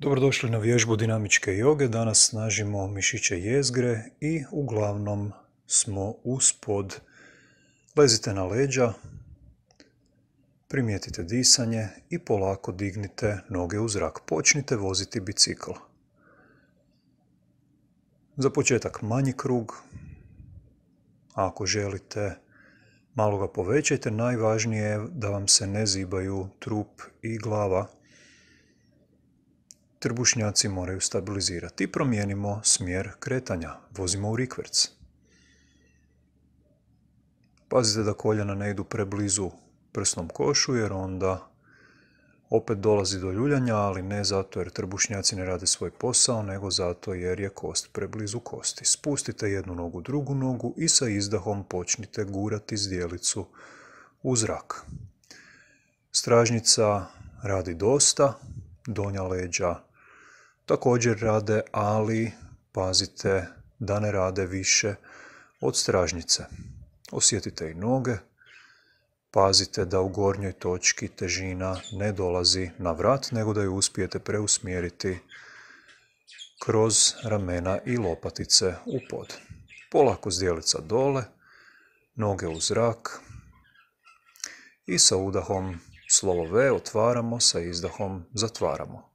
Dobrodošli na vježbu dinamičke joge. Danas snažimo mišiće jezgre i uglavnom smo uspod. Lezite na leđa, primijetite disanje i polako dignite noge u zrak. Počnite voziti bicikl. Za početak manji krug. Ako želite, malo ga povećajte. Najvažnije je da vam se ne zibaju trup i glava. Trbušnjaci moraju stabilizirati. Promijenimo smjer kretanja. Vozimo u rikverc. Pazite da koljena ne idu preblizu prsnom košu, jer onda opet dolazi do ljuljanja, ali ne zato jer trbušnjaci ne rade svoj posao, nego zato jer je kost preblizu kosti. Spustite jednu nogu, drugu nogu i sa izdahom počnite gurati zdjelicu u zrak. Stražnjica radi dosta, donja leđa također rade, ali pazite da ne rade više od stražnjice. Osjetite i noge. Pazite da u gornjoj točki težina ne dolazi na vrat, nego da ju uspijete preusmjeriti kroz ramena i lopatice u pod. Polako zdjelica dole, noge u zrak i sa udahom slovo V otvaramo, sa izdahom zatvaramo.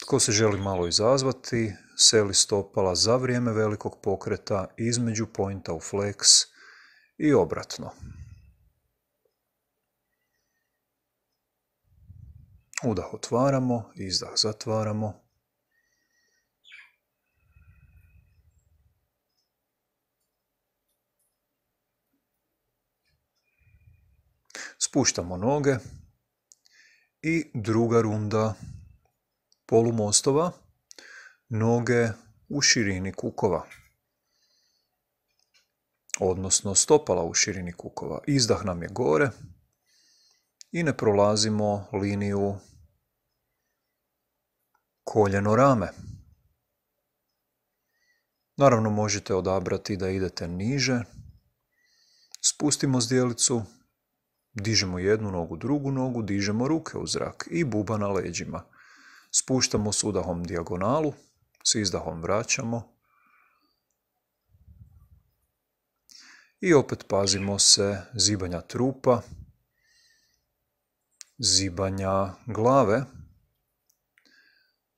Tko se želi malo izazvati, seli stopala za vrijeme velikog pokreta između pointa u flex i obratno. Udah otvaramo, izdah zatvaramo. Spuštamo noge i druga runda polumostova, noge u širini kukova, odnosno stopala u širini kukova. Izdah nam je gore i ne prolazimo liniju koljeno-rame. Naravno možete odabrati da idete niže. Spustimo zdjelicu, dižemo jednu nogu, drugu nogu, dižemo ruke u zrak i buba na leđima. Spuštamo s udahom dijagonalu, s izdahom vraćamo. I opet pazimo se zibanja trupa, zibanja glave.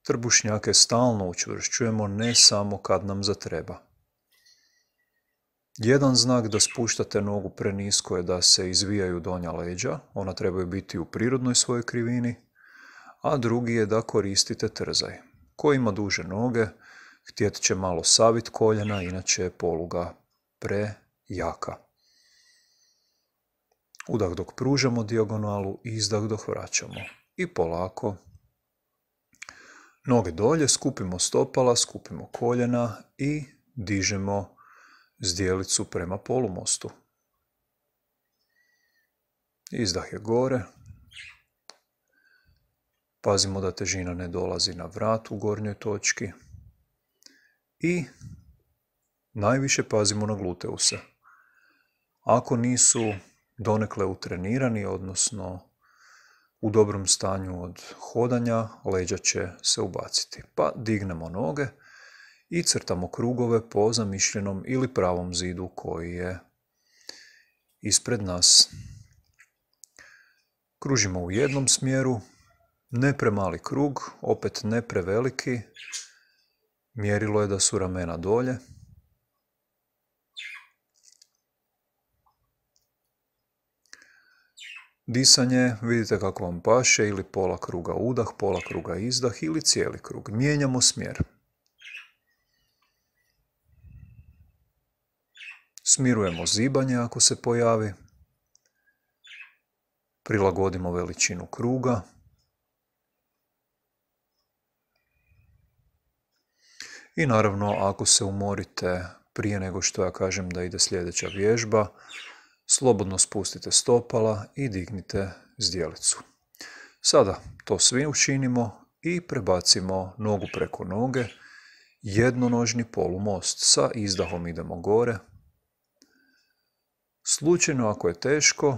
Trbušnjake stalno učvršćujemo, ne samo kad nam zatreba. Jedan znak da spuštate nogu prenisko je da se izvijaju donja leđa, ona trebaju biti u prirodnoj svojoj krivini, a drugi je da koristite trzaj. Ko ima duže noge, htjet će malo savit koljena, inače je poluga prejaka. Udah dok pružamo dijagonalu, izdah dok vraćamo. I polako noge dolje, skupimo stopala, skupimo koljena i dižemo zdjelicu prema polumostu. Izdah je gore. Pazimo da težina ne dolazi na vrat u gornjoj točki. I najviše pazimo na gluteuse. Ako nisu donekle utrenirani, odnosno u dobrom stanju od hodanja, leđa će se ubaciti. Pa dignemo noge i crtamo krugove po zamišljenom ili pravom zidu koji je ispred nas. Kružimo u jednom smjeru, ne premali krug, opet ne preveliki. Mjerilo je da su ramena dolje. Disanje, vidite kako vam paše, ili pola kruga udah, pola kruga izdah ili cijeli krug. Mijenjamo smjer. Smirujemo zibanje ako se pojavi. Prilagodimo veličinu kruga. I naravno, ako se umorite prije nego što ja kažem da ide sljedeća vježba, slobodno spustite stopala i dignite zdjelicu. Sada to svi učinimo i prebacimo nogu preko noge. Jednonožni polumost. Sa izdahom idemo gore. Slučajno ako je teško,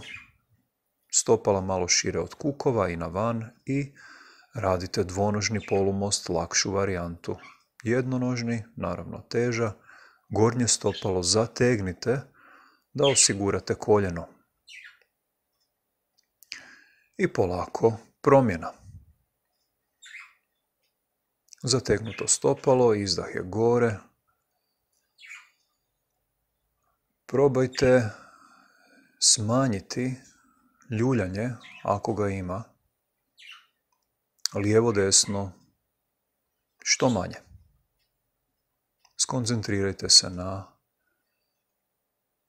stopala malo šire od kukova i na van i radite dvonožni polumost, lakšu varijantu. Jednonožni, naravno teža, gornje stopalo zategnite da osigurate koljeno. I polako promjena. Zategnuto stopalo, izdah je gore. Probajte smanjiti ljuljanje, ako ga ima, lijevo, desno, što manje. Skoncentrirajte se na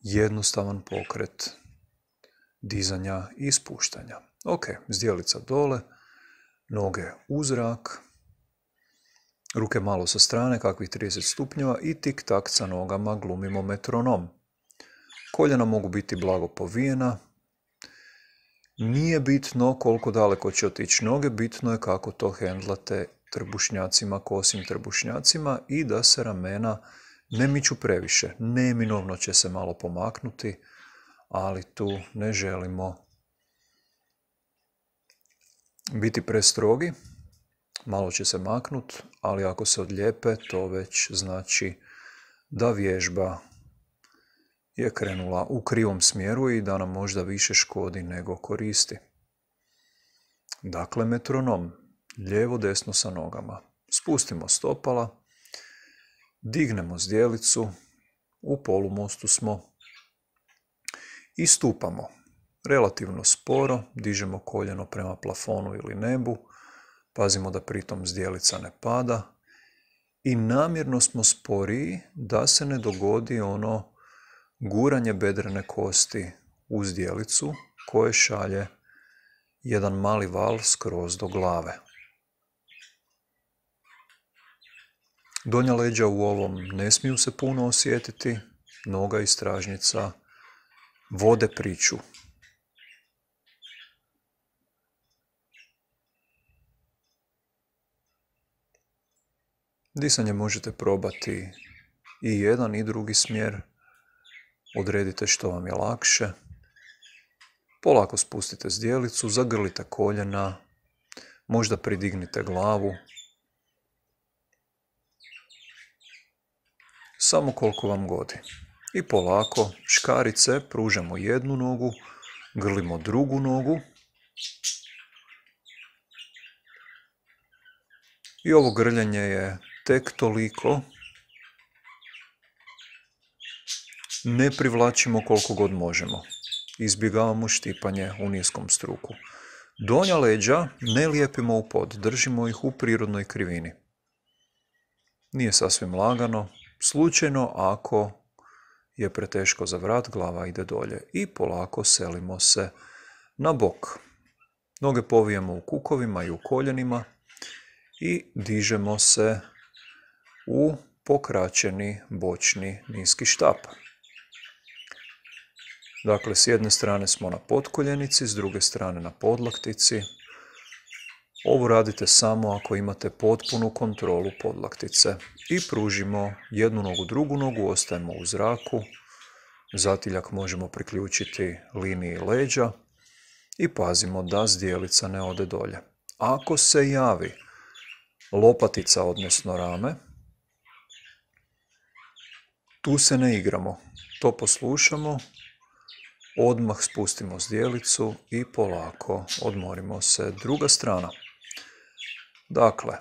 jednostavan pokret dizanja i spuštanja. Ok, zdjelica dole, noge u zrak, ruke malo sa strane, kakvih 30 stupnjeva i tik-tak sa nogama glumimo metronom. Koljena mogu biti blago povijena. Nije bitno koliko daleko će otići noge, bitno je kako to hendlate trbušnjacima, kosim trbušnjacima i da se ramena ne miču previše. Neminovno će se malo pomaknuti, ali tu ne želimo biti prestrogi. Malo će se maknuti, ali ako se odlijepe, to već znači da vježba je krenula u krivom smjeru i da nam možda više škodi nego koristi. Dakle, metronom, lijevo, desno sa nogama. Spustimo stopala, dignemo zdjelicu, u polumostu smo i stupamo. Relativno sporo, dižemo koljeno prema plafonu ili nebu, pazimo da pritom zdjelica ne pada i namjerno smo sporiji da se ne dogodi ono guranje bedrene kosti u zdjelicu koje šalje jedan mali val skroz do glave. Donja leđa u ovom ne smiju se puno osjetiti, noga i stražnjica vode priču. Disanje možete probati i jedan i drugi smjer. Odredite što vam je lakše. Polako spustite zdjelicu, zagrlite koljena, možda pridignite glavu. Samo koliko vam godi. I polako, škarice, pružamo jednu nogu, grlimo drugu nogu. I ovo grljenje je tek toliko. Ne privlačimo koliko god možemo. Izbjegavamo štipanje u niskom struku. Donja leđa ne lijepimo u pod, držimo ih u prirodnoj krivini. Nije sasvim lagano, slučajno ako je preteško za vrat, glava ide dolje. I polako selimo se na bok. Noge povijemo u kukovima i u koljenima i dižemo se u pokraćeni bočni niski štap. Dakle, s jedne strane smo na potkoljenici, s druge strane na podlaktici. Ovo radite samo ako imate potpunu kontrolu podlaktice. I pružimo jednu nogu, drugu nogu, ostajemo u zraku. Zatiljak možemo priključiti liniji leđa i pazimo da zdjelica ne ode dolje. Ako se javi lopatica, odnosno rame, tu se ne igramo. To poslušamo. Odmah spustimo zdjelicu i polako odmorimo se. Druga strana. Dakle,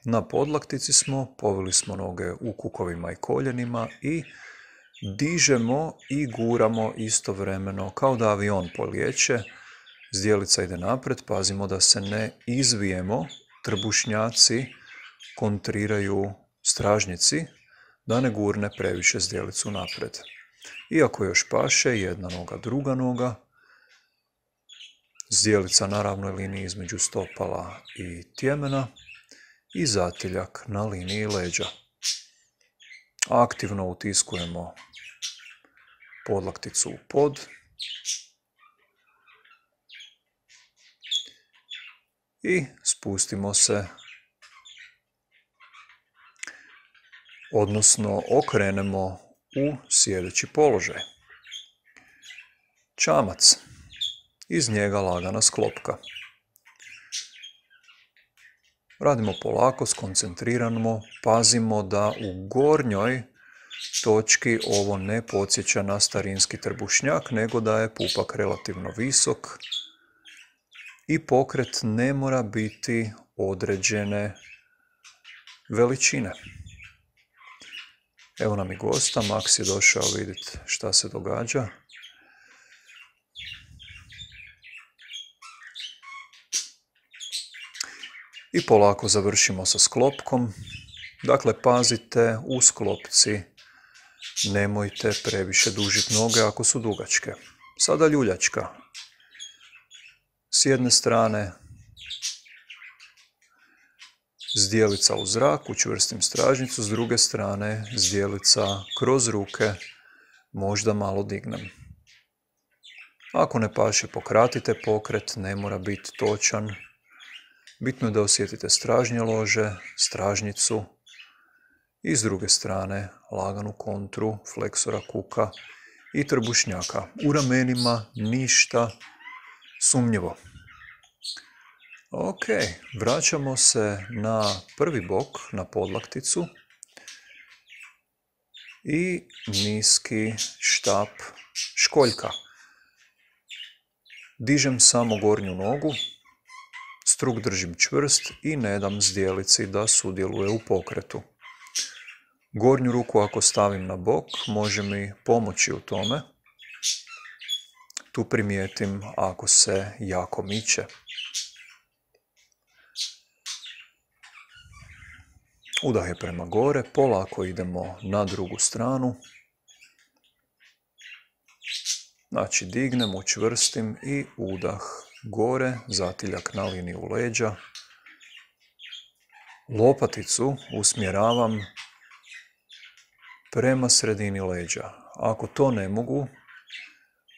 na podlaktici smo, povili smo noge u kukovima i koljenima i dižemo i guramo istovremeno kao da avion polijeće. Zdjelica ide naprijed, pazimo da se ne izvijemo. Trbušnjaci kontriraju stražnjici da ne gurne previše zdjelicu naprijed. Iako još paše, jedna noga, druga noga, zdjelica na ravnoj liniji između stopala i tjemena i zatiljak na liniji leđa. Aktivno utiskujemo podlakticu u pod i spustimo se, odnosno okrenemo u sjedeći položaj. Čamac. Iz njega lagana sklopka. Radimo polako, skoncentrirano, pazimo da u gornjoj točki ovo ne podsjeća na starinski trbušnjak, nego da je pupak relativno visok i pokret ne mora biti određene veličine. Evo nam i gosta, Maks je došao vidjeti šta se događa. I polako završimo sa sklopkom. Dakle, pazite u sklopci, nemojte previše dužiti noge ako su dugačke. Sada ljuljačka. S jedne strane zdjelica u zrak, učvrstim stražnicu, s druge strane zdjelica kroz ruke, možda malo dignem. Ako ne paše, pokratite pokret, ne mora biti točan. Bitno je da osjetite stražnje lože, stražnicu i s druge strane laganu kontru fleksora kuka i trbušnjaka. U ramenima ništa sumnjivo. Ok, vraćamo se na prvi bok, na podlakticu i niski štap školjka. Dižem samo gornju nogu, struk držim čvrst i ne dam zdjelici da sudjeluje u pokretu. Gornju ruku ako stavim na bok, može mi pomoći u tome. Tu primijetim ako se jako miče. Udah je prema gore, polako idemo na drugu stranu. Znači dignem, učvrstim i udah gore, zatiljak na liniju leđa. Lopaticu usmjeravam prema sredini leđa. Ako to ne mogu,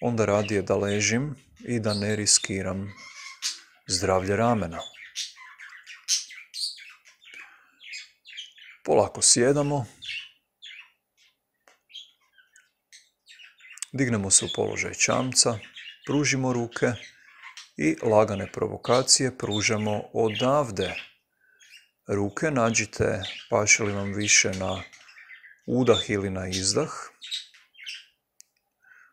onda radije da ležim i da ne riskiram zdravlje ramena. Polako sjedamo. Dignemo se u položaj čamca, pružimo ruke i lagane provokacije pružamo odavde. Ruke nađite paše li vam više na udah ili na izdah.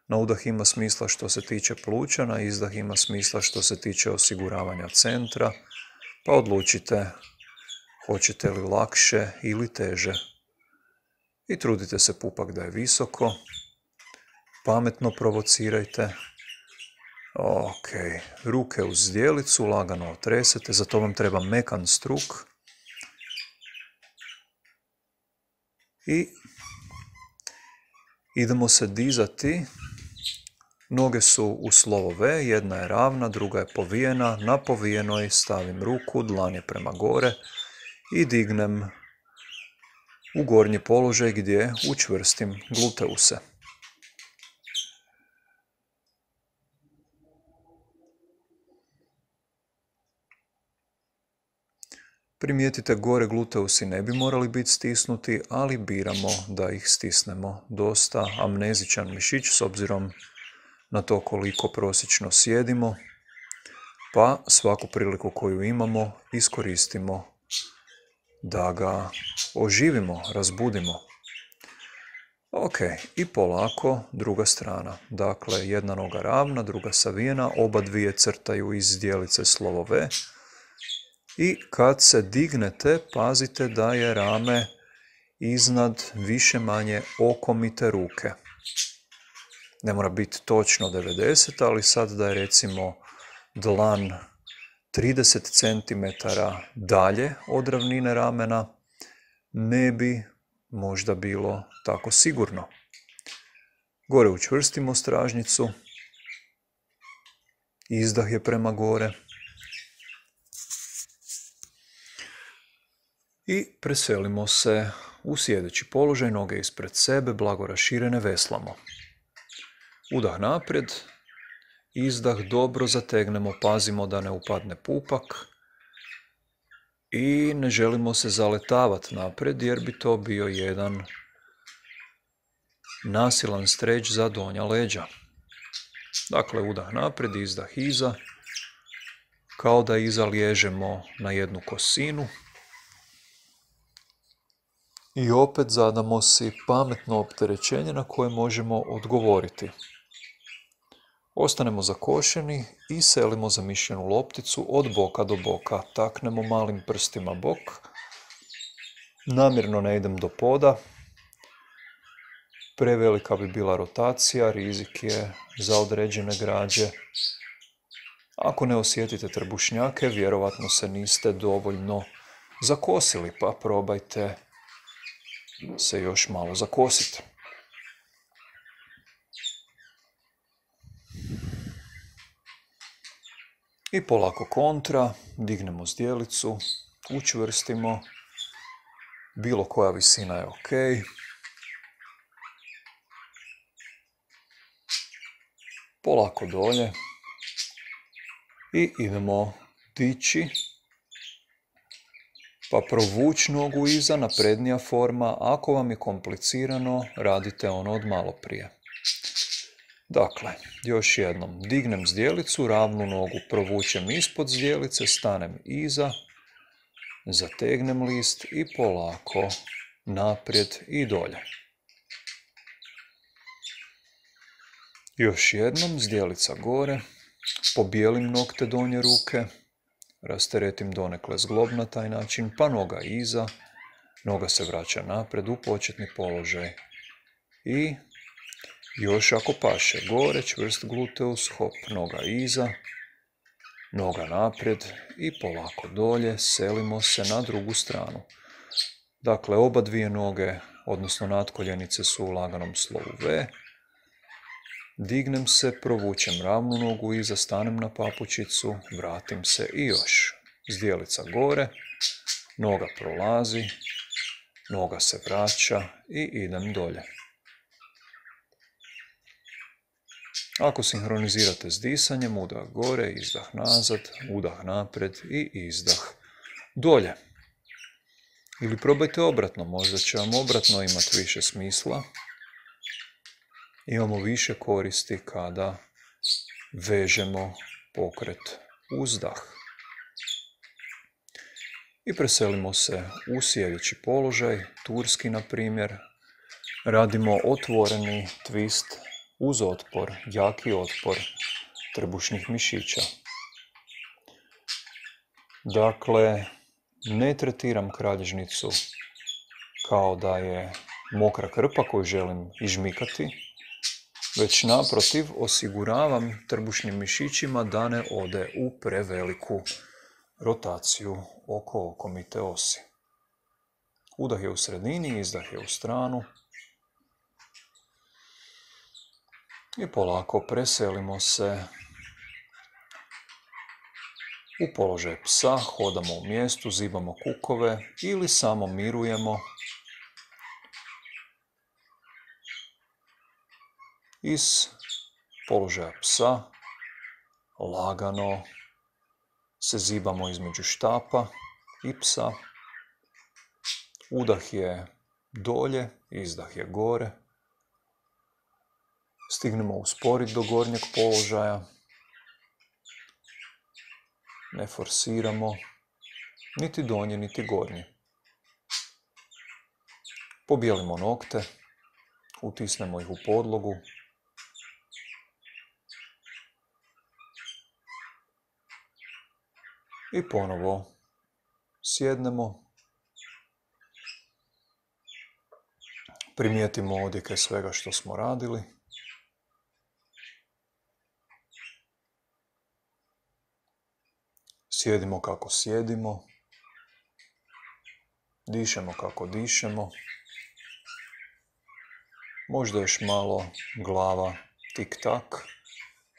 Na udah ima smisla što se tiče pluća, na izdah ima smisla što se tiče osiguravanja centra, pa odlučite hoćete li lakše ili teže. I trudite se pupak da je visoko. Pametno provocirajte. Ok, ruke uz zdjelicu, lagano otresete, za to vam treba mekan struk. I idemo se dizati. Noge su u slovo V, jedna je ravna, druga je povijena. Na povijenoj stavim ruku, dlan je prema gore i dignem u gornji položaj gdje učvrstim gluteuse. Primijetite, gore gluteusi ne bi morali biti stisnuti, ali biramo da ih stisnemo. Dosta amnezičan mišić s obzirom na to koliko prosječno sjedimo, pa svaku priliku koju imamo iskoristimo da ga oživimo, razbudimo. Ok, i polako druga strana. Dakle, jedna noga ravna, druga savijena, oba dvije crtaju iz zdjelice slovo V. I kad se dignete, pazite da je rame iznad više manje okomite ruke. Ne mora biti točno 90, ali sad da je recimo dlan 30 cm dalje od ravnine ramena, ne bi možda bilo tako sigurno. Gore učvrstimo stražnicu, izdah je prema gore. I preselimo se u sjedeći položaj, noge ispred sebe, blago raširene, veslamo. Udah naprijed, izdah dobro zategnemo, pazimo da ne upadne pupak. I ne želimo se zaletavati naprijed jer bi to bio jedan nasilan streć za donja leđa. Dakle, udah naprijed, izdah iza. kao da iza liježemo na jednu kosinu. I opet zadamo si pametno opterećenje na koje možemo odgovoriti. Ostanemo zakošeni i selimo zamišljenu lopticu od boka do boka. Taknemo malim prstima bok. Namjerno ne idem do poda. Prevelika bi bila rotacija, rizik je za određene građe. Ako ne osjetite trbušnjake, vjerovatno se niste dovoljno zakosili, pa probajte se još malo zakositi. I polako kontra, dignemo zdjelicu, učvrstimo, bilo koja visina je ok. Polako dolje i idemo dići, pa provući nogu iza, naprednija forma. Ako vam je komplicirano, radite ono od malo prije. Dakle, još jednom, dignem zdjelicu, ravnu nogu provučem ispod zdjelice, stanem iza, zategnem list i polako naprijed i dolje. Još jednom, zdjelica gore, pobijelim nokte donje ruke, rasteretim donekle zglob na taj način, pa noga iza, noga se vraća naprijed u početni položaj. I još ako paše, gore, čvrst gluteus, hop, noga iza, noga naprijed i polako dolje, selimo se na drugu stranu. Dakle, oba dvije noge, odnosno natkoljenice su u laganom slovu V. Dignem se, provučem ravnu nogu iza, stanem na papučicu, vratim se i još. Zdjelica gore, noga prolazi, noga se vraća i idem dolje. Ako sinhronizirate s disanjem, udah gore, izdah nazad, udah naprijed i izdah dolje. Ili probajte obratno, možda će vam obratno imati više smisla. Imamo više koristi kada vežemo pokret uz dah. I preselimo se u sjedeći položaj, turski na primjer. Radimo otvoreni twist uz otpor, jaki otpor trbušnih mišića. Dakle, ne tretiram kralježnicu kao da je mokra krpa koju želim ižmikati, već naprotiv osiguravam trbušnim mišićima da ne ode u preveliku rotaciju oko okomite osi. Udah je u sredini, izdah je u stranu. I polako preselimo se u položaj psa, hodamo u mjestu, zibamo kukove ili samo mirujemo. Iz položaja psa lagano se zibamo između štapa i psa. Udah je dolje, izdah je gore. Stignemo usporiti do gornjeg položaja. Ne forsiramo niti donji, niti gornji. Pobijelimo nokte, utisnemo ih u podlogu. I ponovo sjednemo. Primijetimo odjeke svega što smo radili. Sjedimo kako sjedimo. Dišemo kako dišemo. Možda još malo glava tik-tak.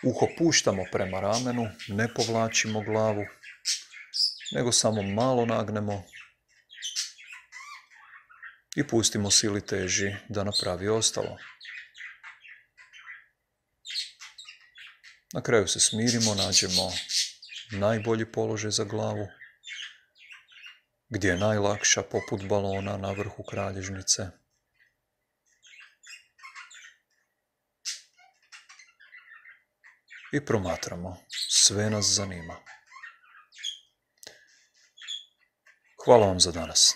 Uho puštamo prema ramenu, ne povlačimo glavu, nego samo malo nagnemo i pustimo sili teži da napravi ostalo. Na kraju se smirimo, nađemo najbolji položaj za glavu, gdje je najlakša poput balona na vrhu kralježnice. I promatramo. Sve nas zanima. Hvala vam za danas.